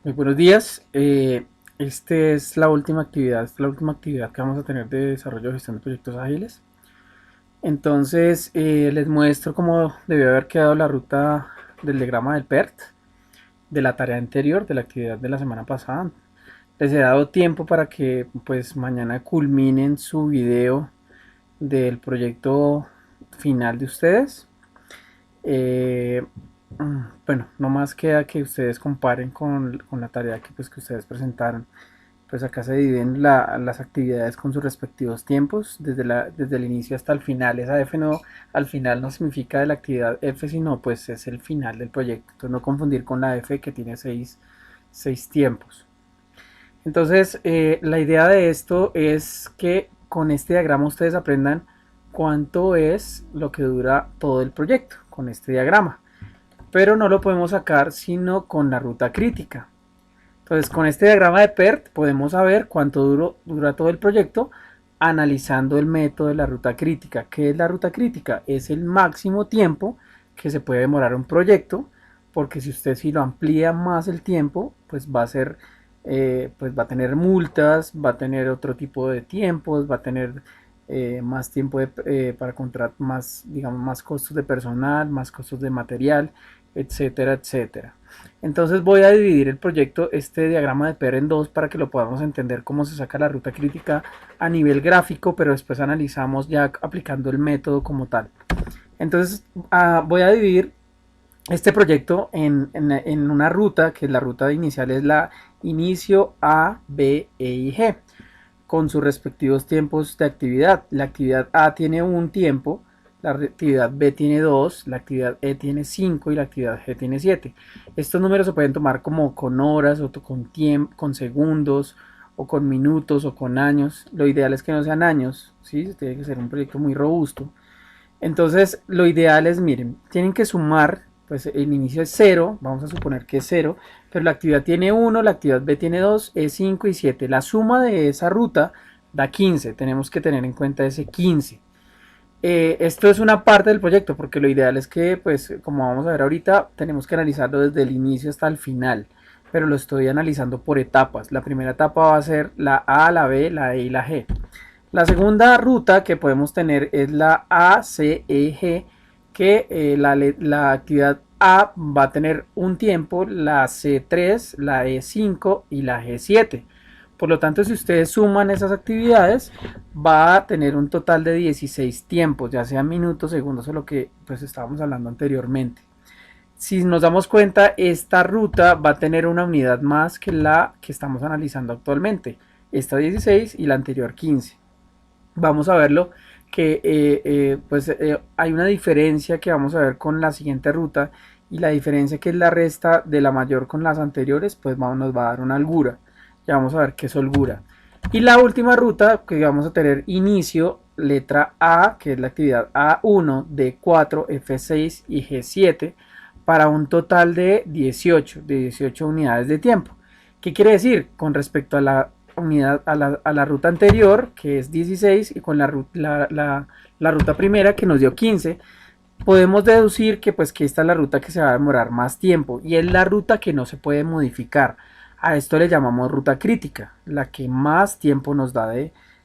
Muy buenos días. Esta es la última actividad, esta es la última actividad que vamos a tener de desarrollo de gestión de proyectos ágiles. Entonces, les muestro cómo debió haber quedado la ruta del diagrama del PERT de la tarea anterior, de la actividad de la semana pasada. Les he dado tiempo para que pues mañana culminen su video del proyecto final de ustedes. Eh, bueno, no más queda que ustedes comparen con la tarea que ustedes presentaron. Pues acá se dividen las actividades con sus respectivos tiempos, desde el inicio hasta el final. Esa F no, al final no significa de la actividad F, sino pues es el final del proyecto. Entonces no confundir con la F que tiene seis tiempos. Entonces la idea de esto es que con este diagrama ustedes aprendan cuánto es lo que dura todo el proyecto con este diagrama. Pero no lo podemos sacar sino con la ruta crítica. Entonces, con este diagrama de PERT podemos saber cuánto dura todo el proyecto analizando el método de la ruta crítica. ¿Qué es la ruta crítica? Es el máximo tiempo que se puede demorar un proyecto, porque si lo amplía más el tiempo, pues va a ser, pues va a tener multas, va a tener otro tipo de tiempos, va a tener más tiempo para contratar más, digamos, más costos de personal, más costos de material, etcétera, etcétera. Entonces voy a dividir el proyecto, este diagrama de PER en dos para que lo podamos entender cómo se saca la ruta crítica a nivel gráfico, pero después analizamos ya aplicando el método como tal. Entonces voy a dividir este proyecto en una ruta, que la ruta inicial es la inicio A, B, E y G, con sus respectivos tiempos de actividad. La actividad A tiene un tiempo, la actividad B tiene 2, la actividad E tiene 5 y la actividad G tiene 7. Estos números se pueden tomar como con horas o con segundos o con minutos o con años. Lo ideal es que no sean años, ¿sí? Tiene que ser un proyecto muy robusto. Entonces, lo ideal es, miren, tienen que sumar, pues el inicio es cero, vamos a suponer que es cero, pero la actividad tiene uno, la actividad B tiene 2, es 5 y 7. La suma de esa ruta da 15, tenemos que tener en cuenta ese 15. Esto es una parte del proyecto, porque lo ideal es que, pues, como vamos a ver ahorita, tenemos que analizarlo desde el inicio hasta el final, pero lo estoy analizando por etapas. La primera etapa va a ser la A, la B, la E y la G. La segunda ruta que podemos tener es la ACEG, que la actividad A va a tener un tiempo, la C3, la E5 y la G7. Por lo tanto, si ustedes suman esas actividades, va a tener un total de 16 tiempos, ya sea minutos, segundos o lo que pues estábamos hablando anteriormente. Si nos damos cuenta, esta ruta va a tener una unidad más que la que estamos analizando actualmente. Esta 16 y la anterior 15. Vamos a verlo que hay una diferencia que vamos a ver con la siguiente ruta, y la diferencia que es la resta de la mayor con las anteriores pues nos va a dar una holgura. Ya vamos a ver qué es holgura. Y la última ruta que vamos a tener inicio, letra A, que es la actividad A1, D4, F6 y G7, para un total de 18 unidades de tiempo. ¿Qué quiere decir? Con respecto a la unidad a la ruta anterior, que es 16, y con la ruta primera, que nos dio 15, podemos deducir que, pues, que esta es la ruta que se va a demorar más tiempo, y es la ruta que no se puede modificar. A esto le llamamos ruta crítica, la que más tiempo nos da,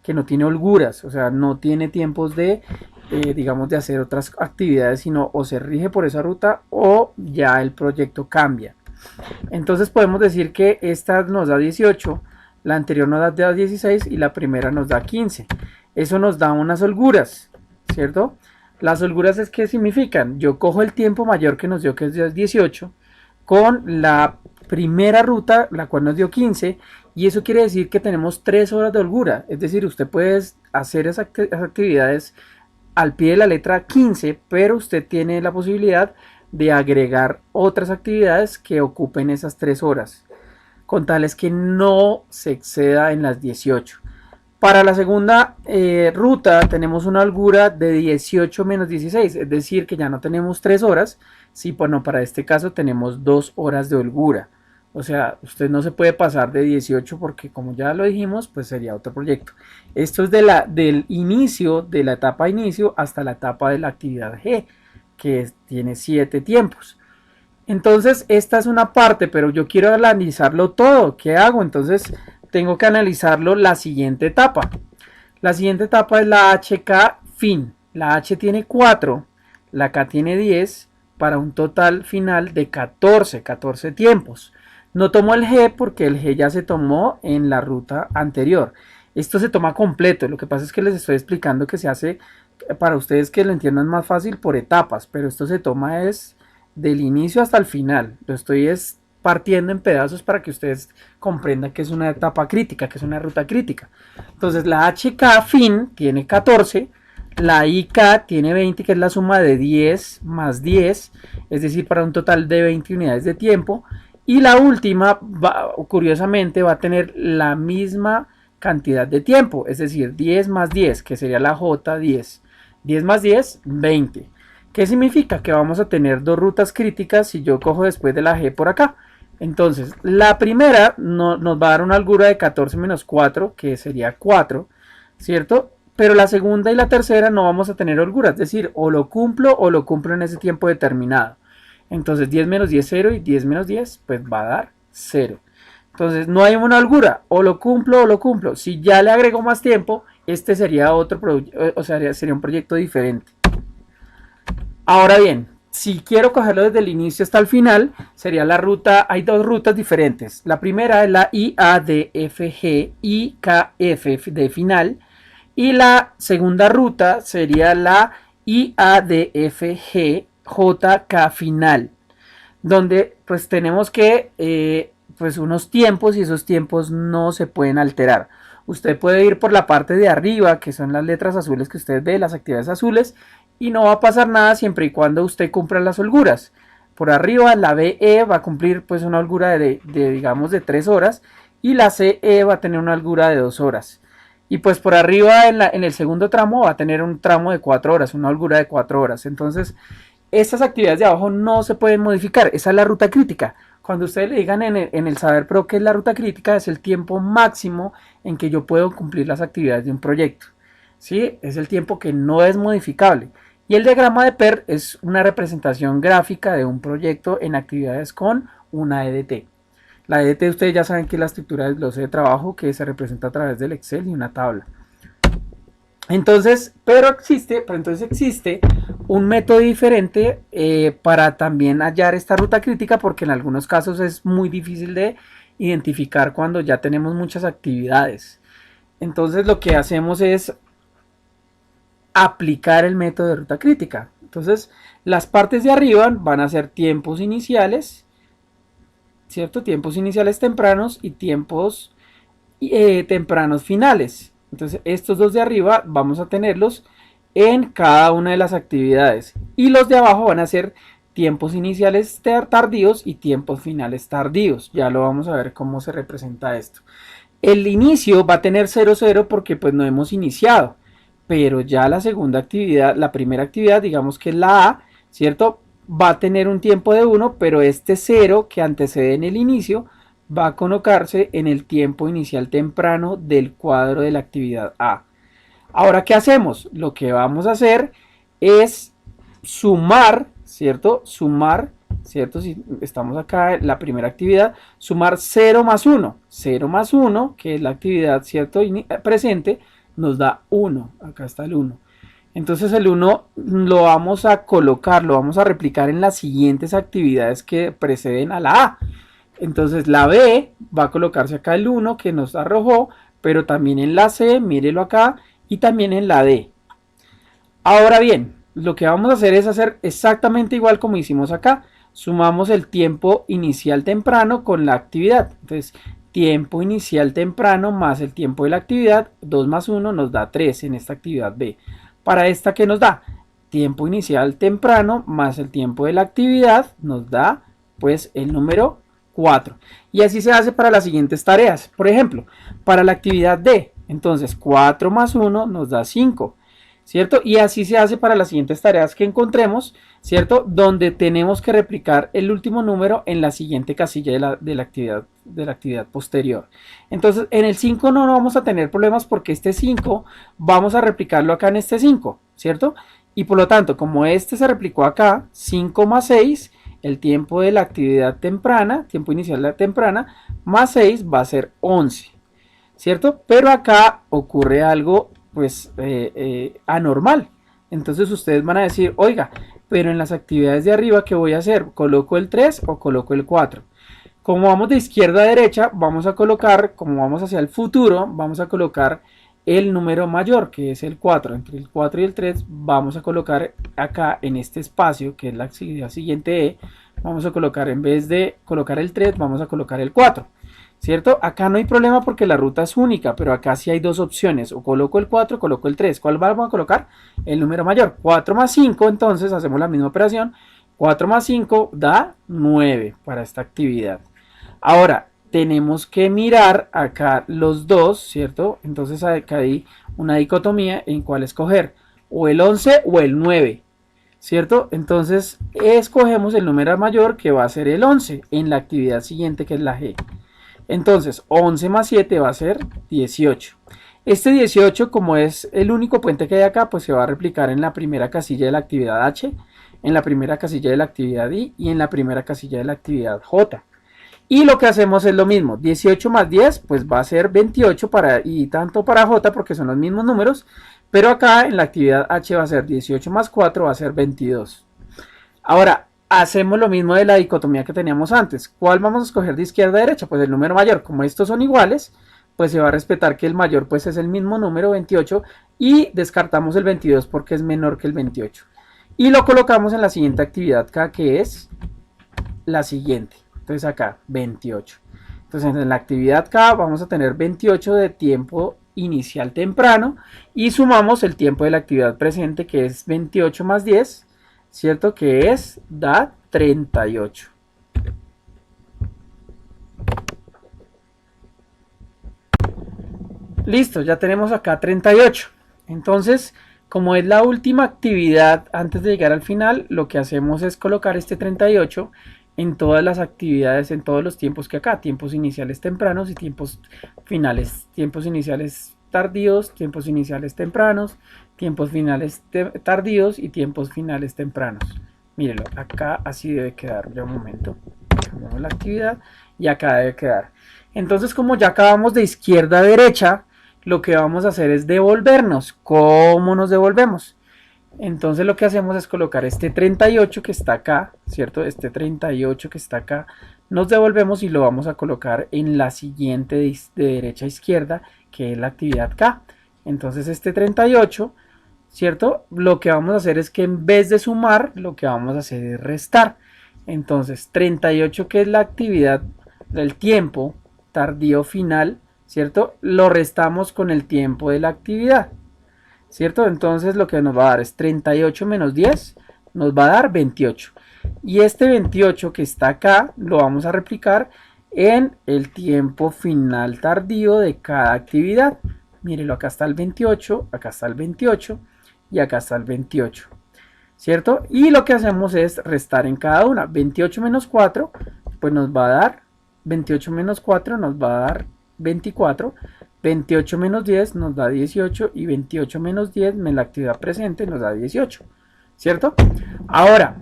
que no tiene holguras, o sea, no tiene tiempos digamos, de hacer otras actividades, sino o se rige por esa ruta o ya el proyecto cambia. Entonces podemos decir que esta nos da 18, la anterior nos da 16 y la primera nos da 15. Eso nos da unas holguras, ¿cierto? Las holguras es que significan, yo cojo el tiempo mayor que nos dio, que es 18, con la primera ruta, la cual nos dio 15, y eso quiere decir que tenemos 3 horas de holgura. Es decir, usted puede hacer esas actividades al pie de la letra 15, pero usted tiene la posibilidad de agregar otras actividades que ocupen esas 3 horas, con tales que no se exceda en las 18. Para la segunda ruta tenemos una holgura de 18 menos 16, es decir, que ya no tenemos 3 horas, sí, bueno, para este caso tenemos 2 horas de holgura. O sea, usted no se puede pasar de 18 porque, como ya lo dijimos, pues sería otro proyecto. Esto es del inicio, de la etapa inicio hasta la etapa de la actividad G, que tiene 7 tiempos. Entonces, esta es una parte, pero yo quiero analizarlo todo. ¿Qué hago? Entonces, tengo que analizarlo la siguiente etapa. La siguiente etapa es la HK fin. La H tiene 4, la K tiene 10, para un total final de 14 tiempos. No tomo el G porque el G ya se tomó en la ruta anterior. Esto se toma completo. Lo que pasa es que les estoy explicando que se hace para ustedes que lo entiendan más fácil por etapas, pero esto se toma es del inicio hasta el final. Lo estoy partiendo en pedazos para que ustedes comprendan que es una etapa crítica, que es una ruta crítica. Entonces la HK fin tiene 14, la IK tiene 20, que es la suma de 10 más 10, es decir, para un total de 20 unidades de tiempo. Y la última, curiosamente, va a tener la misma cantidad de tiempo, es decir, 10 más 10, que sería la J10. 10 más 10, 20. ¿Qué significa? Que vamos a tener dos rutas críticas si yo cojo después de la G por acá. Entonces, la primera nos va a dar una holgura de 14 menos 4, que sería 4, ¿cierto? Pero la segunda y la tercera no vamos a tener holgura, es decir, o lo cumplo en ese tiempo determinado. Entonces, 10 menos 10, 0, y 10 menos 10, pues va a dar 0. Entonces, no hay una holgura, o lo cumplo o lo cumplo. Si ya le agrego más tiempo, este sería otro sería un proyecto diferente. Ahora bien, si quiero cogerlo desde el inicio hasta el final, sería la ruta, hay dos rutas diferentes. La primera es la IADFG, IKF de final, y la segunda ruta sería la IADFG, JK final, donde pues tenemos que pues unos tiempos, y esos tiempos no se pueden alterar. Usted puede ir por la parte de arriba, que son las letras azules que usted ve, las actividades azules, y no va a pasar nada siempre y cuando usted cumpla las holguras. Por arriba la BE va a cumplir pues una holgura digamos de 3 horas, y la CE va a tener una holgura de 2 horas. Y pues por arriba en el segundo tramo va a tener un tramo de 4 horas, una holgura de 4 horas. Entonces, estas actividades de abajo no se pueden modificar. Esa es la ruta crítica. Cuando ustedes le digan en el Saber Pro que es la ruta crítica, es el tiempo máximo en que yo puedo cumplir las actividades de un proyecto. ¿Sí? Es el tiempo que no es modificable. Y el diagrama de PER es una representación gráfica de un proyecto en actividades con una EDT. La EDT ustedes ya saben que es la estructura del desglose de trabajo que se representa a través del Excel y una tabla. Entonces, pero entonces existe un método diferente para también hallar esta ruta crítica, porque en algunos casos es muy difícil de identificar cuando ya tenemos muchas actividades. Entonces lo que hacemos es aplicar el método de ruta crítica. Entonces las partes de arriba van a ser tiempos iniciales, ¿cierto? Tiempos iniciales tempranos y tiempos tempranos finales. Entonces estos dos de arriba vamos a tenerlos en cada una de las actividades, y los de abajo van a ser tiempos iniciales tardíos y tiempos finales tardíos. Ya lo vamos a ver cómo se representa esto. El inicio va a tener 0, 0 porque pues no hemos iniciado, pero ya la segunda actividad, la primera actividad, digamos que es la A, ¿cierto? Va a tener un tiempo de 1, pero este 0 que antecede en el inicio va a colocarse en el tiempo inicial temprano del cuadro de la actividad A. Ahora, ¿qué hacemos? Lo que vamos a hacer es sumar, ¿cierto? Sumar, ¿cierto? Si estamos acá en la primera actividad, sumar 0 más 1. 0 más 1, que es la actividad, ¿cierto? Presente, nos da 1. Acá está el 1. Entonces el 1 lo vamos a colocar, lo vamos a replicar en las siguientes actividades que preceden a la A. Entonces la B va a colocarse acá el 1 que nos arrojó, pero también en la C, mírelo acá, y también en la D. Ahora bien, lo que vamos a hacer es hacer exactamente igual como hicimos acá. Sumamos el tiempo inicial temprano con la actividad. Entonces, tiempo inicial temprano más el tiempo de la actividad, 2 más 1 nos da 3 en esta actividad B. Para esta, ¿qué nos da? Tiempo inicial temprano más el tiempo de la actividad nos da pues el número 4. Y así se hace para las siguientes tareas. Por ejemplo, para la actividad D, entonces 4 más 1 nos da 5, ¿cierto? Y así se hace para las siguientes tareas que encontremos, ¿cierto? Donde tenemos que replicar el último número en la siguiente casilla de la actividad posterior. Entonces, en el 5 no vamos a tener problemas porque este 5 vamos a replicarlo acá en este 5, ¿cierto? Y por lo tanto, como este se replicó acá, 5 más 6, el tiempo de la actividad temprana, tiempo inicial de la temprana, más 6 va a ser 11, ¿cierto? Pero acá ocurre algo pues anormal. Entonces ustedes van a decir, oiga, pero en las actividades de arriba, ¿qué voy a hacer? ¿Coloco el 3 o coloco el 4? Como vamos de izquierda a derecha, vamos a colocar, como vamos hacia el futuro, vamos a colocar el número mayor, que es el 4. Entre el 4 y el 3 vamos a colocar acá en este espacio, que es la actividad siguiente E, vamos a colocar, en vez de colocar el 3, vamos a colocar el 4. ¿Cierto? Acá no hay problema porque la ruta es única, pero acá sí hay dos opciones, o coloco el 4 o coloco el 3. ¿Cuál vamos a colocar? El número mayor. 4 más 5, entonces hacemos la misma operación. 4 más 5 da 9 para esta actividad. Ahora, tenemos que mirar acá los dos, ¿cierto? Entonces acá hay una dicotomía en cuál escoger, o el 11 o el 9, ¿cierto? Entonces escogemos el número mayor, que va a ser el 11 en la actividad siguiente, que es la G. Entonces 11 más 7 va a ser 18. Este 18, como es el único puente que hay acá, pues se va a replicar en la primera casilla de la actividad H, en la primera casilla de la actividad I y en la primera casilla de la actividad J. Y lo que hacemos es lo mismo, 18 más 10 pues va a ser 28 y tanto para J porque son los mismos números, pero acá en la actividad H va a ser 18 más 4 va a ser 22. Ahora, hacemos lo mismo de la dicotomía que teníamos antes. ¿Cuál vamos a escoger de izquierda a derecha? Pues el número mayor. Como estos son iguales, pues se va a respetar que el mayor pues es el mismo número, 28, y descartamos el 22 porque es menor que el 28. Y lo colocamos en la siguiente actividad acá, que es la siguiente. Entonces acá, 28. Entonces en la actividad K vamos a tener 28 de tiempo inicial temprano y sumamos el tiempo de la actividad presente, que es 28 más 10, ¿cierto? Que da 38. Listo, ya tenemos acá 38. Entonces, como es la última actividad antes de llegar al final, lo que hacemos es colocar este 38 en todas las actividades, en todos los tiempos que acá, tiempos iniciales tempranos y tiempos finales, tiempos iniciales tardíos, tiempos iniciales tempranos, tiempos finales tardíos y tiempos finales tempranos. Mírenlo, acá así debe quedar. Ya un momento, cambiamos la actividad y acá debe quedar. Entonces, como ya acabamos de izquierda a derecha, lo que vamos a hacer es devolvernos. ¿Cómo nos devolvemos? Entonces lo que hacemos es colocar este 38 que está acá, ¿cierto? Este 38 que está acá, nos devolvemos y lo vamos a colocar en la siguiente de derecha a izquierda, que es la actividad K. Entonces este 38, ¿cierto? Lo que vamos a hacer es que en vez de sumar, lo que vamos a hacer es restar. Entonces 38, que es la actividad del tiempo tardío final, ¿cierto? Lo restamos con el tiempo de la actividad, ¿cierto? Entonces lo que nos va a dar es 38 menos 10, nos va a dar 28. Y este 28 que está acá, lo vamos a replicar en el tiempo final tardío de cada actividad. Mírenlo, acá está el 28, acá está el 28 y acá está el 28, ¿cierto? Y lo que hacemos es restar en cada una. 28 menos 4, pues nos va a dar, 28 menos 4 nos va a dar 24, 28 menos 10 nos da 18 y 28 menos 10 en la actividad presente nos da 18, ¿cierto? Ahora,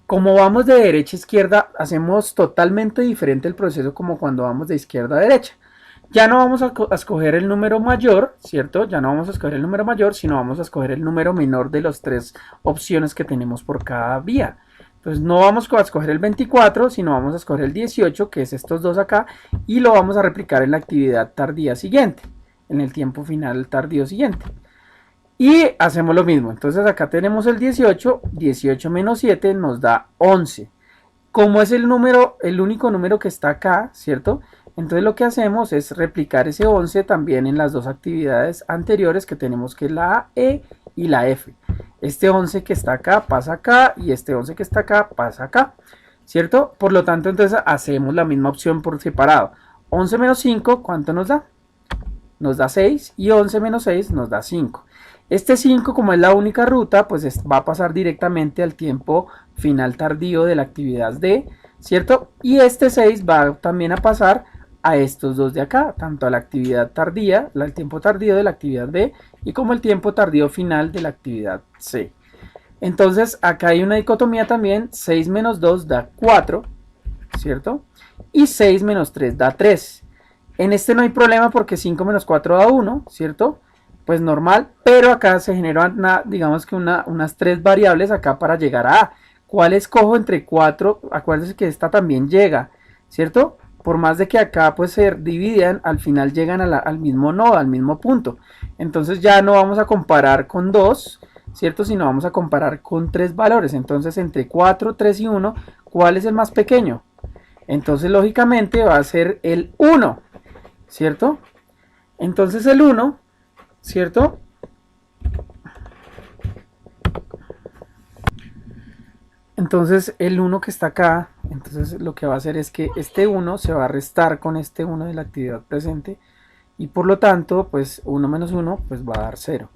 como vamos de derecha a izquierda, hacemos totalmente diferente el proceso como cuando vamos de izquierda a derecha. Ya no vamos a escoger el número mayor, ¿cierto? Ya no vamos a escoger el número mayor, sino vamos a escoger el número menor de las tres opciones que tenemos por cada vía. Entonces no vamos a escoger el 24, sino vamos a escoger el 18, que es estos dos acá, y lo vamos a replicar en la actividad tardía siguiente, en el tiempo final tardío siguiente. Y hacemos lo mismo. Entonces acá tenemos el 18, 18 menos 7 nos da 11. Como es el único número que está acá, ¿cierto? Entonces lo que hacemos es replicar ese 11 también en las dos actividades anteriores que tenemos, que es la E y la F. Este 11 que está acá pasa acá y este 11 que está acá pasa acá, ¿cierto? Por lo tanto, entonces hacemos la misma opción por separado. 11 menos 5, ¿cuánto nos da? Nos da 6 y 11 menos 6 nos da 5. Este 5, como es la única ruta, pues va a pasar directamente al tiempo final tardío de la actividad D, ¿cierto? Y este 6 va también a pasar a estos dos de acá, tanto a la actividad tardía, el tiempo tardío de la actividad B, y como el tiempo tardío final de la actividad C. Entonces acá hay una dicotomía también, 6 menos 2 da 4, ¿cierto? Y 6 menos 3 da 3. En este no hay problema porque 5 menos 4 da 1, ¿cierto? Pues normal, pero acá se generan, digamos que unas 3 variables acá para llegar a A. ¿Cuál escojo entre 4? Acuérdense que esta también llega, ¿cierto? Por más de que acá pues se dividan, al final llegan al mismo nodo, al mismo punto. Entonces ya no vamos a comparar con 2, ¿cierto? Sino vamos a comparar con 3 valores. Entonces entre 4, 3 y 1, ¿cuál es el más pequeño? Entonces lógicamente va a ser el 1, ¿cierto? Entonces el 1, ¿cierto? Entonces el 1 que está acá, entonces lo que va a hacer es que este 1 se va a restar con este 1 de la actividad presente y por lo tanto, pues 1 menos 1 pues va a dar 0.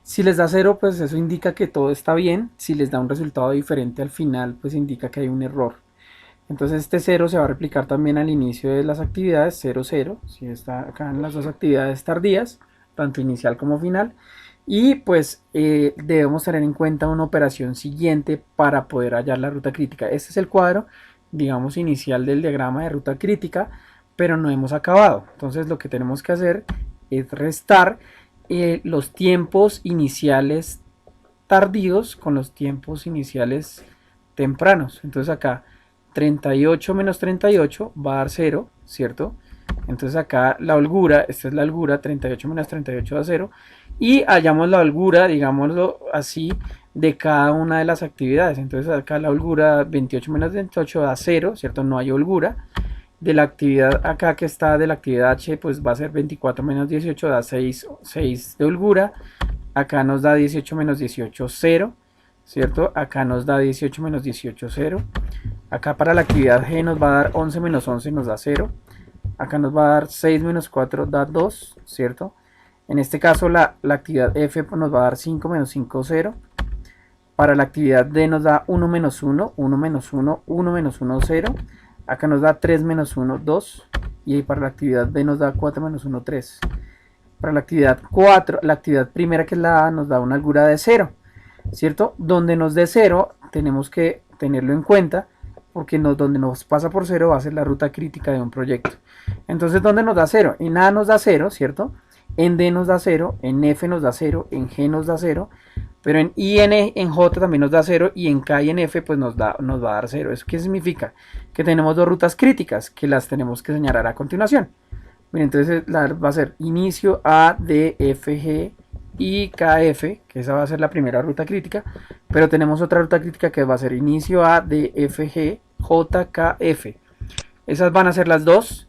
Si les da 0, pues eso indica que todo está bien. Si les da un resultado diferente al final, pues indica que hay un error. Entonces este 0 se va a replicar también al inicio de las actividades, 0, 0, si está acá en las dos actividades tardías, tanto inicial como final. Y pues debemos tener en cuenta una operación siguiente para poder hallar la ruta crítica. Este es el cuadro, digamos, inicial del diagrama de ruta crítica, pero no hemos acabado. Entonces lo que tenemos que hacer es restar los tiempos iniciales tardíos con los tiempos iniciales tempranos. Entonces acá 38 menos 38 va a dar 0, ¿cierto? Entonces acá la holgura, esta es la holgura, 38 menos 38 da 0. Y hallamos la holgura, digámoslo así, de cada una de las actividades. Entonces acá la holgura 28 menos 28 da 0, ¿cierto? No hay holgura. De la actividad acá que está de la actividad H, pues va a ser 24 menos 18 da 6, 6 de holgura. Acá nos da 18 menos 18, 0, ¿cierto? Acá nos da 18 menos 18, 0. Acá para la actividad G nos va a dar 11 menos 11 nos da 0. Acá nos va a dar 6 menos 4 da 2, ¿cierto? En este caso la actividad F nos va a dar 5 menos 5, 0. Para la actividad D nos da 1 menos 1, 1 menos 1, 1 menos 1, 0. Acá nos da 3 menos 1, 2. Y para la actividad B nos da 4 menos 1, 3. Para la actividad 4, la actividad primera que es la A nos da una holgura de 0, ¿cierto? Donde nos dé 0 tenemos que tenerlo en cuenta porque donde nos pasa por 0 va a ser la ruta crítica de un proyecto. Entonces, ¿dónde nos da 0? En A nos da 0, ¿cierto? En D nos da 0, en F nos da 0, en G nos da 0, pero en I, en J también nos da 0 y en K y en F pues nos va a dar 0. ¿Eso qué significa? Que tenemos dos rutas críticas que las tenemos que señalar a continuación. Miren, entonces va a ser inicio A, D, F, G y KF, que esa va a ser la primera ruta crítica, pero tenemos otra ruta crítica que va a ser inicio A, D, F, G, J, K, F. Esas van a ser las dos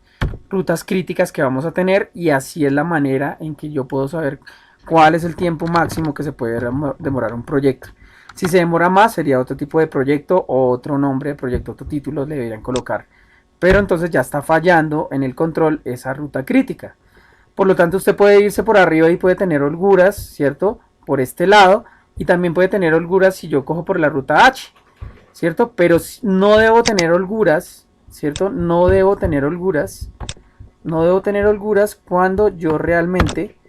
rutas críticas que vamos a tener y así es la manera en que yo puedo saber cuál es el tiempo máximo que se puede demorar un proyecto. Si se demora más sería otro tipo de proyecto o otro nombre de proyecto, otro título le deberían colocar. Pero entonces ya está fallando en el control esa ruta crítica. Por lo tanto, usted puede irse por arriba y puede tener holguras, ¿cierto? Por este lado. Y también puede tener holguras si yo cojo por la ruta H, ¿cierto? Pero no debo tener holguras, ¿cierto? No debo tener holguras. No debo tener holguras cuando yo realmente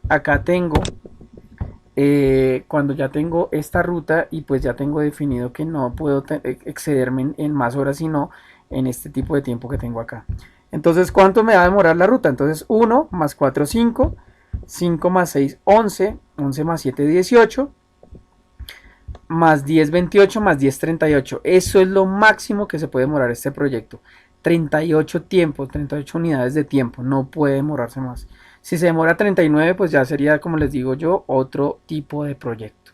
acá tengo, cuando ya tengo esta ruta y pues ya tengo definido que no puedo excederme en más horas, sino en este tipo de tiempo que tengo acá. Entonces, ¿cuánto me va a demorar la ruta? Entonces, 1 más 4, 5, 5 más 6, 11, 11 más 7, 18, más 10, 28, más 10, 38. Eso es lo máximo que se puede demorar este proyecto. 38 tiempos, 38 unidades de tiempo, no puede demorarse más. Si se demora 39, pues ya sería, como les digo yo, otro tipo de proyecto.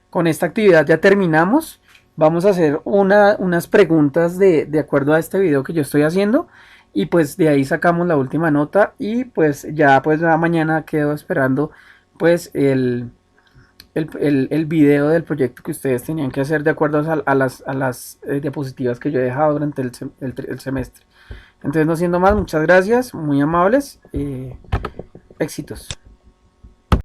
Con esta actividad ya terminamos. Vamos a hacer unas preguntas de acuerdo a este video que yo estoy haciendo. Y pues de ahí sacamos la última nota. Y pues ya pues mañana quedo esperando pues el video del proyecto que ustedes tenían que hacer de acuerdo a las diapositivas que yo he dejado durante el semestre. Entonces, no siendo más, muchas gracias, muy amables, éxitos.